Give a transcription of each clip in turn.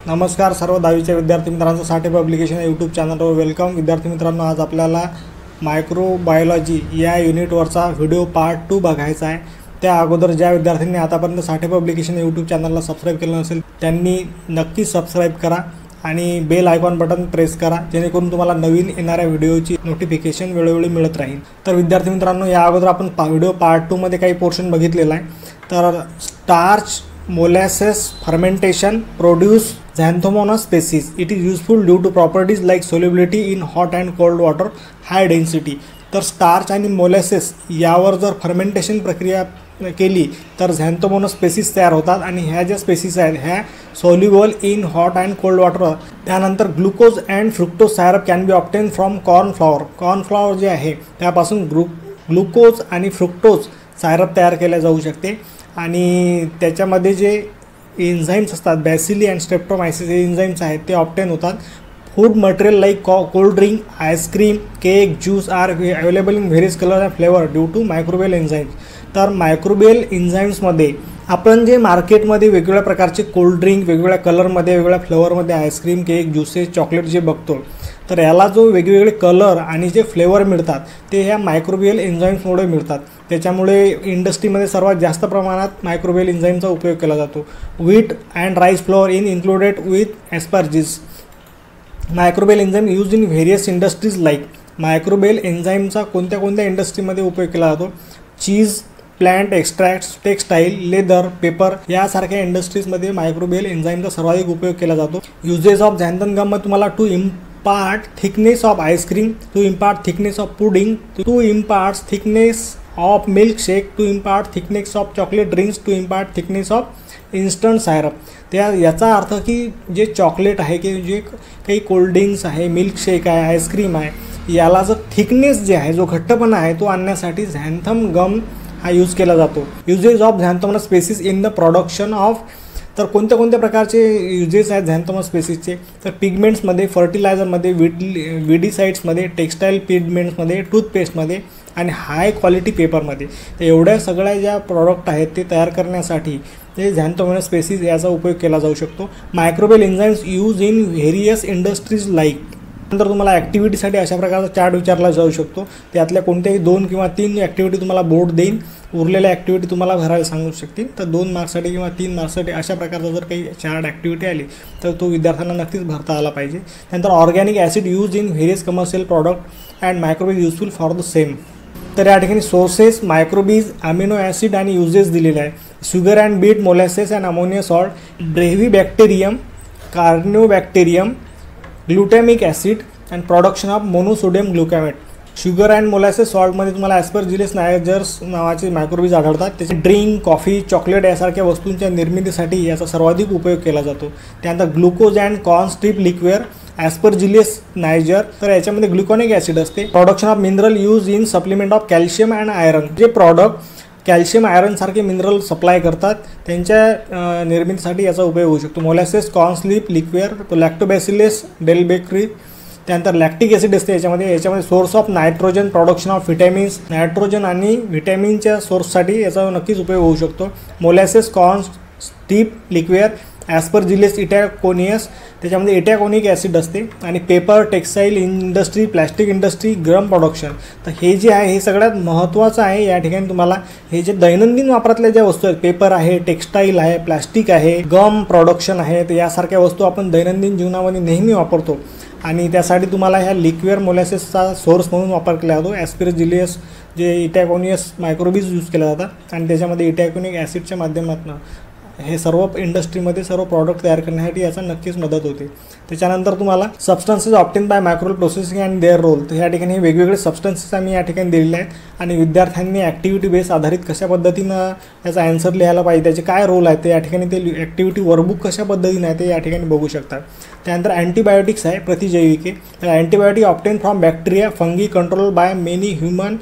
नमस्कार सर्व 10वीच्या विद्यार्थी मित्रांचं साठे पब्लिकेशन यूट्यूब चॅनलवर वेलकम। विद्यार्थी मित्रांनो, आज आपल्याला मायक्रोबायोलॉजी या युनिटवरचा व्हिडिओ पार्ट 2 बघायचा आहे। त्या अगोदर ज्या विद्यार्थ्यांनी आतापर्यंत साठे पब्लिकेशन यूट्यूब चॅनलला सबस्क्राइब केलं नसेल त्यांनी नक्की सबस्क्राइब करा आणि बेल आयकॉन बटन प्रेस करा, जेणेकरून तुम्हाला नवीन येणाऱ्या व्हिडिओची नोटिफिकेशन वेळोवेळी मिळत राहील। तर विद्यार्थी मित्रांनो, या अगोदर आपण व्हिडिओ पार्ट 2 मध्ये काही पोर्शन बघितलेला आहे। तर starch molasses fermentation produce xanthomonas species. It is useful due to properties like solubility in hot and cold water, high density. तर स्टार्च आणि मोलॅसेस यावर जर फर्मेंटेशन प्रक्रिया केली तर झॅन्थोमोनस स्पेसीज तयार होतात आणि ह्या ज्या स्पेसीज आहेत ह्या soluble in hot and cold water. त्यानंतर glucose and fructose syrup can be obtain from cornflower. Cornflower जे आहे त्यापासून ग्लुकोज आणि फ्रुक्टोज सायरप तयार केले जाऊ शकते आणि त्याच्यामध्ये जे एन्झाईम्स असतात बॅसिली अँड स्ट्रेप्टोमायसिस हे एन्झाईम्स आहेत ते ऑब्टेन होतात। Food material like cold drink, ice cream, cake, juice are available in various colour and flavour due to microbial enzymes. तर मायक्रोबियल एन्झाईम्समध्ये आपण जे मार्केटमध्ये वेगवेगळ्या प्रकारचे कोल्ड ड्रिंक वेगवेगळ्या कलरमध्ये वेगवेगळ्या फ्लेवरमध्ये आईस्क्रीम, केक, ज्यूसेस, चॉकलेट जे बघतो तर याला जो वेगवेगळे कलर आणि जे फ्लेवर मिळतात ते ह्या मायक्रोबियल एन्झाईम्समुळे मिळतात। त्याच्यामुळे इंडस्ट्रीमध्ये सर्वात जास्त प्रमाणात मायक्रोबियल एन्झाईमचा उपयोग केला जातो। Wheat and rice flour in included with asparagus. Microbial enzyme use in various industries like. Microbial एन्झाईमचा कोणत्या कोणत्या इंडस्ट्रीमध्ये उपयोग केला जातो? Cheese, plant extracts, textile, leather, paper यासारख्या इंडस्ट्रीजमध्ये मायक्रोबियल एन्झाईमचा सर्वाधिक उपयोग केला जातो। युजेस ऑफ झॅन्थन गममध्ये तुम्हाला to impart thickness of ice cream, to impart thickness of pudding, to impart thickness of milkshake, to impart thickness of chocolate drinks, to impart thickness of instant syrup। त्या याचा अर्थ की जे चॉकलेट आहे की जे काही कोल्ड ड्रिंक्स आहे, मिल्कशेक आहे, आईस्क्रीम आहे, याला जो थिकनेस जे आहे जो घट्टपणा आहे तो आणण्यासाठी झॅन्थम गम हा यूज केला जातो। Uses of Xanthomonas species in the production of. तर कोणत्या कोणत्या प्रकारचे युजेस आहेत झॅन्थोमोनस स्पेसीजचे? तर पिगमेंट्समध्ये, फर्टिलायझरमध्ये, विडीसाइड्समध्ये, टेक्स्टाईल पिगमेंट्समध्ये, टूथपेस्टमध्ये आणि हाय क्वालिटी पेपरमध्ये। तर एवढ्या सगळ्या ज्या प्रॉडक्ट आहेत ते तयार करण्यासाठी ते झॅन्थोमोनस स्पेसीज याचा उपयोग केला जाऊ शकतो। Microbial enzymes use in various industries like. नंतर तुम्हाला ॲक्टिव्हिटीसाठी अशा प्रकारचा चार्ट विचारला जाऊ शकतो। त्यातल्या कोणत्याही 2 किंवा 3 ॲक्टिव्हिटी तुम्हाला बोर्ड देईन, उरलेल्या ॲक्टिव्हिटी तुम्हाला भरायला सांगू शकतील। तर 2 मार्क्ससाठी किंवा 3 मार्क्ससाठी अशा प्रकारचा जर काही चार्ट ॲक्टिव्हिटी आली तर तो विद्यार्थ्यांना नक्कीच भरता आला पाहिजे। त्यानंतर organic acid use in various commercial product and microbes useful for the same. तर या ठिकाणी सोर्सेस, मायक्रोबीज, अमिनो ॲसिड आणि युजेस दिलेले आहे। Sugar and beet, molasses and ammonia salt, Brevibacterium, Corynebacterium, glutamic acid and production of monosodium glutamate. Sugar and molasses सॉल्टमध्ये तुम्हाला Aspergillus नायजर्स नावाचे मायक्रोबीज आढळतात। त्याचे ड्रिंक, कॉफी, चॉकलेट यासारख्या वस्तूंच्या निर्मितीसाठी याचा सर्वाधिक उपयोग केला जातो। त्यानंतर glucose and corn strip liquor, Aspergillus niger, तर याच्यामध्ये ग्लुकॉनिक ॲसिड असते। Production of mineral use in supplement of calcium and iron. जे प्रॉडक्ट कॅल्शियम आयरन सारखे मिनरल सप्लाय करतात त्यांच्या निर्मितीसाठी याचा उपयोग होऊ शकतो। Molasses, corn slip liquor, Lactobacillus delbrueckii. त्यानंतर लॅक्टिक ॲसिड असते याच्यामध्ये source of nitrogen, production of vitamins, nitrogen आणि व्हिटॅमिनच्या सोर्ससाठी याचा नक्कीच उपयोग होऊ शकतो। मोलॅसेस, कॉर्न स्टिप लिक्वेअर, ॲस्परजिलस इटॅकोनियस, त्याच्यामध्ये इटॅकोनिक ॲसिड असते। आणि paper, textile industry, plastic industry, gum production. तर हे जे आहे हे सगळ्यात महत्त्वाचं आहे। या ठिकाणी तुम्हाला हे जे दैनंदिन वापरातल्या ज्या वस्तू आहेत, पेपर आहे, टेक्स्टाईल आहे, प्लॅस्टिक आहे, गम प्रोडक्शन आहे, तर यासारख्या वस्तू आपण दैनंदिन जीवनामध्ये नेहमी वापरतो आणि त्यासाठी तुम्हाला ह्या लिक्वेअर मोलॅसेसचा सोर्स म्हणून वापर केला जातो। ॲस्परजिलियस जे इटॅकोनियस मायक्रोबीज यूज केले जातात आणि त्याच्यामध्ये इटॅकोनिक ॲसिडच्या माध्यमातून हे सर्व इंडस्ट्रीमध्ये सर्व प्रॉडक्ट तयार करण्यासाठी याचा नक्कीच मदत होते। त्याच्यानंतर तुम्हाला substances obtain by microbial processing and their role. तर या ठिकाणी वेगवेगळे सबस्टन्सेस आम्ही या ठिकाणी दिलेले आहेत आणि विद्यार्थ्यांनी ॲक्टिव्हिटी बेस आधारित कशा पद्धतीनं याचा ॲन्सर लिहायला पाहिजे, त्याचे काय रोल आहेत ते या ठिकाणी ते ॲक्टिव्हिटी वर्कबुक कशा पद्धतीने आहे ते या ठिकाणी बघू शकतात। त्यानंतर अँटीबायोटिक्स आहे, प्रतिजैविके। तर antibiotic obtain from bacteria, fungi, control by many human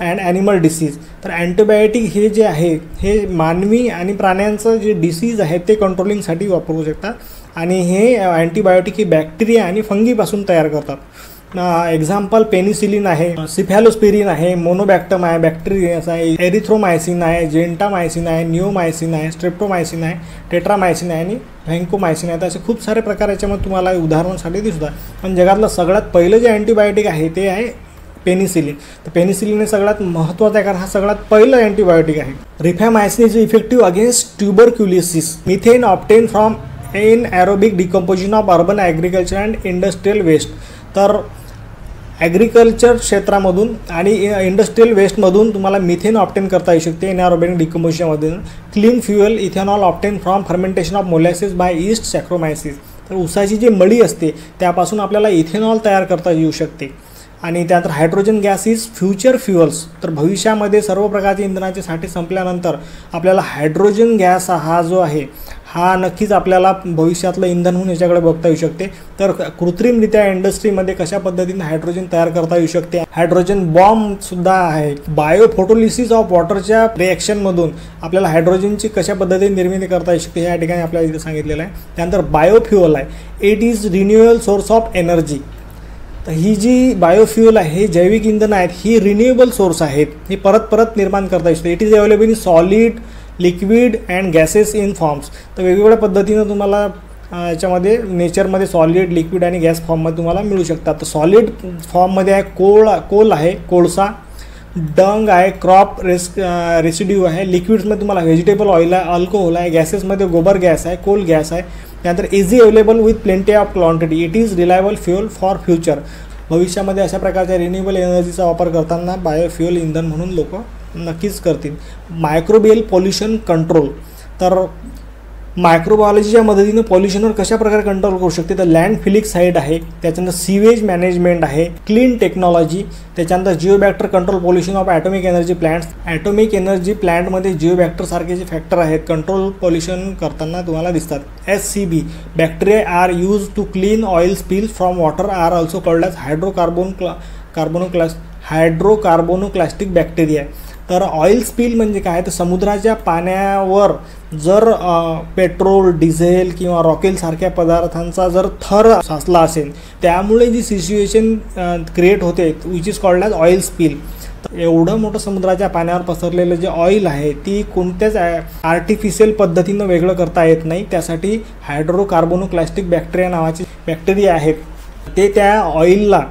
and animal disease. तर अँटीबायोटिक हे जे आहे हे मानवी आणि प्राण्यांचं जे डिसीज आहे ते कंट्रोलिंगसाठी वापरू शकतात आणि हे अँटीबायोटिक हे बॅक्टेरिया आणि फंगीपासून तयार करतात। एक्झाम्पल पेनिसिलिन आहे, सिफॅलोस्पिरिन आहे, मोनोबॅक्टम आहे, बॅक्टेरियास आहे, एरिथ्रोमायसिन आहे, जेंटामायसिन आहे, निओमायसिन आहे, स्ट्रेप्टोमायसिन आहे, टेट्रामायसिन आहे आणि व्हँकोमायसिन आहे. असे खूप सारे प्रकार याच्यामध्ये तुम्हाला उदाहरणासाठी दिसतात. पण जगातलं सगळ्यात पहिलं जे अँटीबायोटिक आहे ते आहे पेनिसिलिन. तर पेनिसिलिन हे सगळ्यात महत्त्वाचं आहे कारण हा सगळ्यात पहिलं अँटीबायोटिक आहे. Rifamycin is effective against tuberculosis. Methane obtain from anaerobic decomposition of urban agriculture and industrial waste. तर ॲग्रिकल्चर क्षेत्रामधून आणि इंडस्ट्रियल वेस्टमधून तुम्हाला मिथेन ऑप्टेन करता येऊ शकते एनएरोबिक डिकम्पोजिशनमधून. Clean fuel ethanol obtain from fermentation of molasses by yeast Saccharomyces. तर ऊसाची जी मळी असते त्यापासून आपल्याला इथेनॉल तयार करता येऊ शकते. आणि त्यानंतर hydrogen gas is future fuels. तर भविष्यामध्ये सर्व प्रकारचे इंधनाचे साठे संपल्यानंतर आपल्याला हायड्रोजन गॅस हा जो आहे हा नक्कीच आपल्याला भविष्यातलं इंधन म्हणून याच्याकडे बघता येऊ शकते. तर कृत्रिमरित्या इंडस्ट्रीमध्ये कशा पद्धतीने हायड्रोजन तयार करता येऊ शकते. हायड्रोजन बॉम्बसुद्धा आहे. बायो फोटोलिसिस ऑफ वॉटरच्या रिॲक्शनमधून आपल्याला हायड्रोजनची कशा पद्धतीने निर्मिती करता येऊ शकते या ठिकाणी आपल्याला इथे सांगितलेलं आहे. त्यानंतर बायोफ्युअल आहे. It is renewable source of energy. तर ही जी बायोफ्युअल आहे हे जैविक इंधन आहेत ही रिन्युएबल सोर्स आहेत. हे परत निर्माण करता येऊ शकते. It is available in solid, liquid and gases in forms. तर वेगवेगळ्या पद्धतीनं तुम्हाला याच्यामध्ये नेचरमध्ये सॉलिड, लिक्विड आणि गॅस फॉर्ममध्ये तुम्हाला मिळू शकतात. तर सॉलिड फॉर्ममध्ये आहे कोल आहे, कोळसा, डंग आहे, क्रॉप रेसिड्यू आहे. लिक्विड्समध्ये तुम्हाला व्हेजिटेबल ऑइल आहे, अल्कोहोल आहे. गॅसेसमध्ये गोबर गॅस आहे, कोल गॅस आहे. त्यानंतर easy available with plenty of quantity. It is reliable fuel for future. भविष्यामध्ये अशा प्रकारच्या रिन्युएबल एनर्जीचा वापर करताना बायोफ्युअल इंधन म्हणून लोक नक्कीच करतील. Microbial pollution control. तर मायक्रोबायोलॉजीच्या मदतीने पॉल्युशनवर कशा प्रकारे कंट्रोल करू शकते. तर लँड फिलिक साईट आहे, त्याच्यानंतर सीवेज मॅनेजमेंट आहे, क्लीन टेक्नॉलॉजी, त्याच्यानंतर Geobacter control pollution of atomic energy plants. Atomic energy प्लांटमध्ये जिओबॅक्टर सारखे जे फॅक्टर आहेत कंट्रोल पॉल्युशन करताना तुम्हाला दिसतात. SCB bacteria are use to clean oil spills from water are also called as hydrocarbonoclastic bacteria. तर oil spill म्हणजे काय, तर समुद्राच्या पाण्यावर जर पेट्रोल, डिझेल किंवा रॉकेल सारख्या पदार्थांचा जर थर साचला असेल त्यामुळे जी सिच्युएशन क्रिएट होते which is called as oil spill. तर एवढं मोठं समुद्राच्या पाण्यावर पसरलेलं जे ऑइल आहे ती कोणत्याच आर्टिफिशियल पद्धतीनं वेगळं करता येत नाही. त्यासाठी हायड्रोकार्बोनोक्लास्टिक बॅक्टेरिया नावाचे बॅक्टेरिया आहेत ते त्या ऑइलला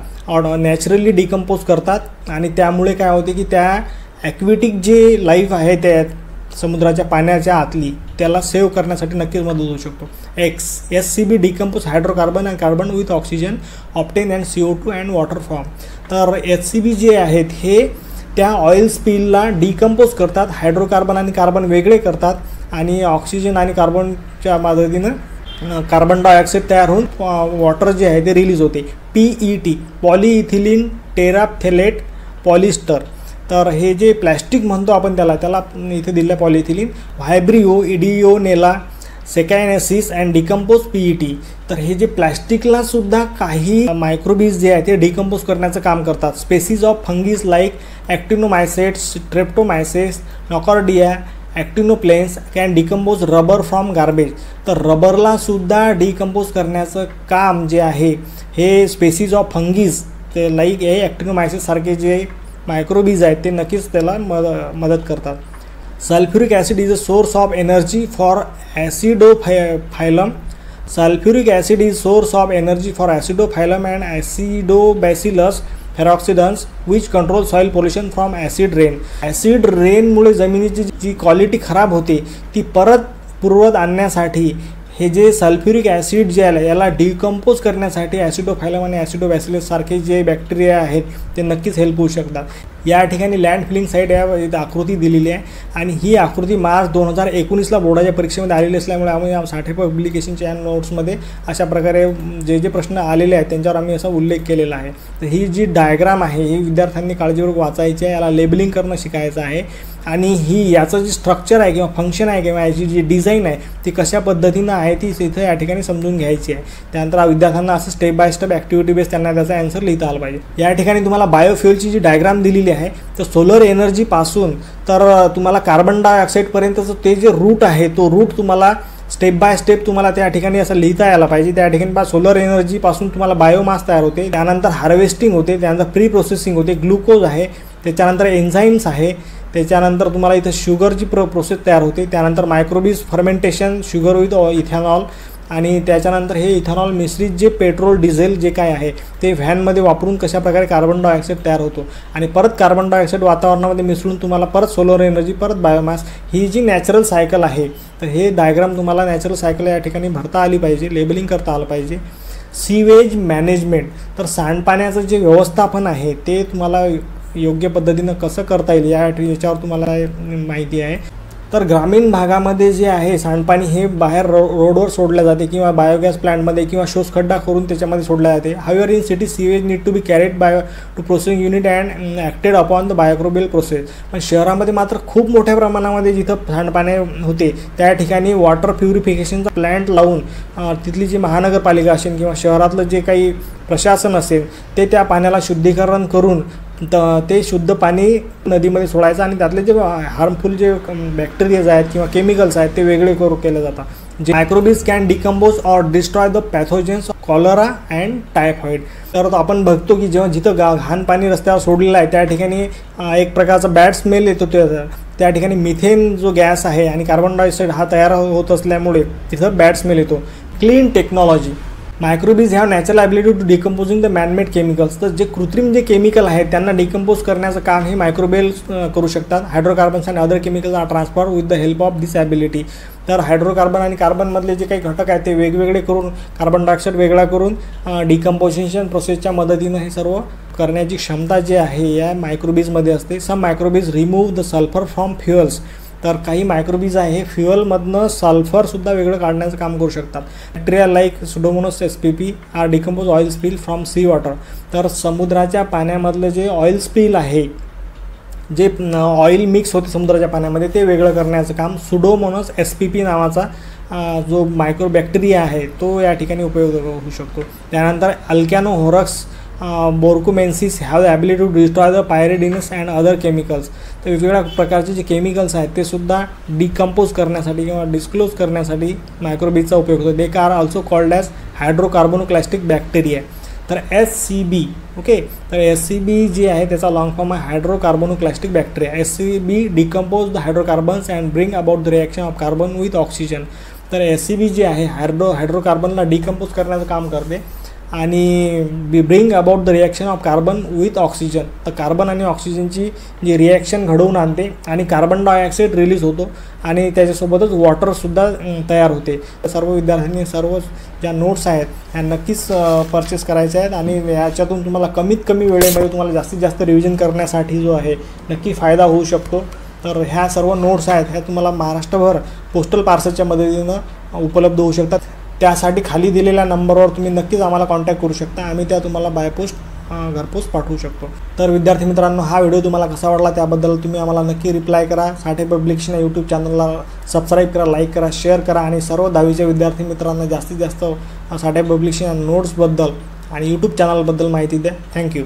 नॅचरली डिकम्पोज करतात आणि त्यामुळे काय होते की त्या ॲक्विटिक जे लाईफ आहे त्या समुद्राच्या पाण्याच्या आतली त्याला सेव्ह करण्यासाठी नक्कीच मदत होऊ शकतो. SCB decompose hydrocarbon and carbon with oxygen obtain and CO2 and water form. तर SCB जे आहेत हे त्या ऑइल स्पिलला डिकम्पोज करतात, हायड्रोकार्बन आणि कार्बन वेगळे करतात आणि ऑक्सिजन आणि कार्बनच्या मदतीनं कार्बन डायऑक्साईड तयार होऊन वॉटर जे आहे ते रिलीज होते. PET polyethylene terephthalate polyester. तर हे जे प्लॅस्टिक म्हणतो आपण त्याला इथे दिलं polyethylene, Vibrio, Ideonella, sakaiensis and decompose PET. तर हे जे प्लॅस्टिकला सुद्धा काही मायक्रोबीज जे आहे ते डिकम्पोज करण्याचं काम करतात. Species of fungi like actinomycetes, Streptomyces, Nocardia, Actinoplanes can decompose rubber from garbage. तर रबरला सुद्धा डिकम्पोज करण्याचं काम जे आहे हे स्पेसीज ऑफ फंगीज ते लाईक हे ॲक्टिनोमायसेस सारखे जे मायक्रोबीज आहेत ते नक्कीच त्याला मदत करतात. Sulphuric acid is a source of energy for acidophilum. Sulphuric acid is source of energy for acidophilum and acidobacillus ferrooxidans which control soil pollution from acid rain. Acid रेनमुळे जमिनीची जी क्वालिटी खराब होते ती परत पूर्वत आणण्यासाठी हे जे सल्फ्युरिक ॲसिड जे आहे याला डिकम्पोज करण्यासाठी ॲसिडोफायलम आणि ॲसिडोबॅसिलस सारखे जे बॅक्टेरिया आहेत ते नक्कीच हेल्प होऊ शकतात. या ठिकाणी लँड फिलिंग साईट या आकृती दिलेली आहे आणि ही आकृती मार्च 2019ला बोर्डाच्या परीक्षेमध्ये आलेली असल्यामुळे आम्ही साठे पब्लिकेशनच्या या नोट्समध्ये अशा प्रकारे जे प्रश्न आलेले आहेत त्यांच्यावर आम्ही असा उल्लेख केलेला आहे. तर ही जी डायग्राम आहे ही विद्यार्थ्यांनी काळजीपूर्वक वाचायची आहे, याला लेबलिंग करणं शिकायचं आहे आणि ही याचं जे स्ट्रक्चर आहे किंवा फंक्शन आहे किंवा याची जी डिझाईन आहे ती कशा पद्धतीनं आहे ती इथं या ठिकाणी समजून घ्यायची आहे. त्यानंतर विद्यार्थ्यांना असं step by step activity base त्यांना त्याचा आन्सर लिहिता आला पाहिजे. या ठिकाणी तुम्हाला बायोफ्युअलची जी डायग्राम दिलेली आहे तर सोलर एनर्जीपासून तर तुम्हाला कार्बन डायऑक्साईडपर्यंतचं ते जे रूट आहे तो रूट तुम्हाला स्टेप बाय स्टेप तुम्हाला त्या ठिकाणी असं लिहिता यायला पाहिजे. त्या ठिकाणी सोलर एनर्जीपासून तुम्हाला बायोमास तयार होते, त्यानंतर हार्वेस्टिंग होते, त्यानंतर प्री प्रोसेसिंग होते, ग्लुकोज आहे, त्याच्यानंतर एन्झाईम्स आहे, त्याच्यानंतर तुम्हाला इथं शुगरची प्रोसेस तयार होते, त्यानंतर मायक्रोबीज फर्मेंटेशन, शुगर विथ इथेनॉल, आणि त्याच्यानंतर हे इथेनॉल मिश्रित जे पेट्रोल डिझेल जे काय आहे ते व्हॅनमध्ये वापरून कशाप्रकारे कार्बन डायऑक्साईड तयार होतो आणि परत कार्बन डायऑक्साईड वातावरणामध्ये मिसळून तुम्हाला परत सोलर एनर्जी, परत बायोमास, ही जी नॅचरल सायकल आहे. तर हे डायग्राम तुम्हाला नॅचरल सायकल या ठिकाणी भरता आली पाहिजे, लेबलिंग करता आलं पाहिजे. सीवेज मॅनेजमेंट, तर सांडपाण्याचं जे व्यवस्थापन आहे ते तुम्हाला योग्य पद्धतीनं कसं करता येईल याच्यावर तुम्हाला माहिती आहे. तर ग्रामीण भागामध्ये जे आहे सांडपाणी हे बाहेर रोडवर सोडलं जाते किंवा बायोगॅस प्लांटमध्ये किंवा शोषखड्डा करून त्याच्यामध्ये सोडलं जाते. However in city sewage need to be carried by to processing unit and acted upon the microbial process. पण शहरामध्ये मात्र खूप मोठ्या प्रमाणामध्ये जिथं सांडपाणी होते त्या ठिकाणी वॉटर प्युरिफिकेशनचा प्लॅन्ट लावून तिथली जी महानगरपालिका असेल किंवा शहरातलं जे काही प्रशासन असेल ते त्या पाण्याला शुद्धीकरण करून ते शुद्ध पाणी नदीमध्ये सोडायचं आणि त्यातले जे हार्मफुल जे बॅक्टेरियाज आहेत किंवा केमिकल्स आहेत ते वेगळे केले जातात. जे microbes can decompose or destroy the pathogens cholera and typhoid. तर आपण बघतो की जेव्हा जिथं घाण पाणी रस्त्यावर सोडलेलं आहे त्या ठिकाणी एक प्रकारचा बॅड स्मेल येतो. त्या ठिकाणी मिथेन जो गॅस आहे आणि कार्बन डायऑक्साईड हा तयार होत असल्यामुळे तिथं बॅड स्मेल येतो. Clean technology, microbes have natural ability to decomposing the manmade chemicals. तर जे कृत्रिम जे केमिकल आहेत त्यांना डिकम्पोज करण्याचं काम हे मायक्रोबेल्स करू शकतात. हायड्रोकार्बन्स आणि other chemicals are transfer with the help of this ability. तर हायड्रोकार्बन आणि कार्बनमधले जे काही घटक आहेत ते वेगवेगळे करून कार्बन डायऑक्साईड वेगळा करून डिकम्पोजिशन प्रोसेसच्या मदतीनं हे सर्व करण्याची क्षमता जी आहे या मायक्रोबीजमध्ये असते. Some microbes remove the sulphur from fuels. तर काही मायक्रोबीज आहे फ्युअलमधनं सल्फरसुद्धा वेगळं काढण्याचं काम करू शकतात. Bacteria like Pseudomonas spp are decompose oil spill from sea water. तर समुद्राच्या पाण्यामधलं जे ऑइल स्पिल आहे, जे ऑइल मिक्स होते समुद्राच्या पाण्यामध्ये ते वेगळं करण्याचं काम सुडोमोनास spp नावाचा जो मायक्रो बॅक्टेरिया आहे तो या ठिकाणी उपयोग होऊ शकतो. त्यानंतर Alcanivorax borkumensis have the ability to destroy the pyridines and other chemicals. तर वेगवेगळ्या प्रकारचे जे केमिकल्स आहेत ते सुद्धा डिकम्पोज करण्यासाठी किंवा डिस्क्लोज करण्यासाठी मायक्रोबीजचा उपयोग होतो. They are also called as hydrocarbonoclastic bacteria. तर SCB, ओके, तर SCB जी आहे त्याचा लॉंग फॉर्म आहे hydrocarbonoclastic bacteria. SCB decompose the hydrocarbons and bring about the reaction of carbon with oxygen. तर SCB जी आहे हायड्रोकार्बनला डिकम्पोज करण्याचं काम करते आणि bring about the reaction of carbon with oxygen. तर कार्बन आणि ऑक्सिजनची जी रिॲक्शन घडवून आणते आणि कार्बन डायऑक्साईड रिलीज होतो आणि त्याच्यासोबतच वॉटरसुद्धा तयार होते. सर्व विद्यार्थ्यांनी सर्व ज्या नोट्स आहेत ह्या नक्कीच परचेस करायच्या आहेत आणि याच्यातून तुम्हाला कमीत कमी वेळेमध्ये तुम्हाला जास्तीत जास्त रिव्हिजन करण्यासाठी जो आहे नक्की फायदा होऊ शकतो. तर ह्या सर्व नोट्स आहेत ह्या तुम्हाला महाराष्ट्रभर पोस्टल पार्सलच्या मदतीनं उपलब्ध होऊ शकतात. त्यासाठी खाली दिलेल्या नंबरवर तुम्ही नक्कीच आम्हाला कॉन्टॅक्ट करू शकता. आम्ही त्या तुम्हाला बाय पोस्ट घरपोच पाठवू शकतो. तर विद्यार्थी मित्रांनो, हा व्हिडिओ तुम्हाला कसा वाटला त्याबद्दल तुम्ही आम्हाला नक्की रिप्लाय करा. साठे पब्लिकेशन या यूट्यूब चॅनलला सबस्क्राईब करा, लाईक करा, शेअर करा आणि सर्व 10वीच्या विद्यार्थी मित्रांना जास्तीत जास्त साठे पब्लिकेशन नोट्सबद्दल आणि यूट्यूब चॅनलबद्दल माहिती द्या. थँक्यू.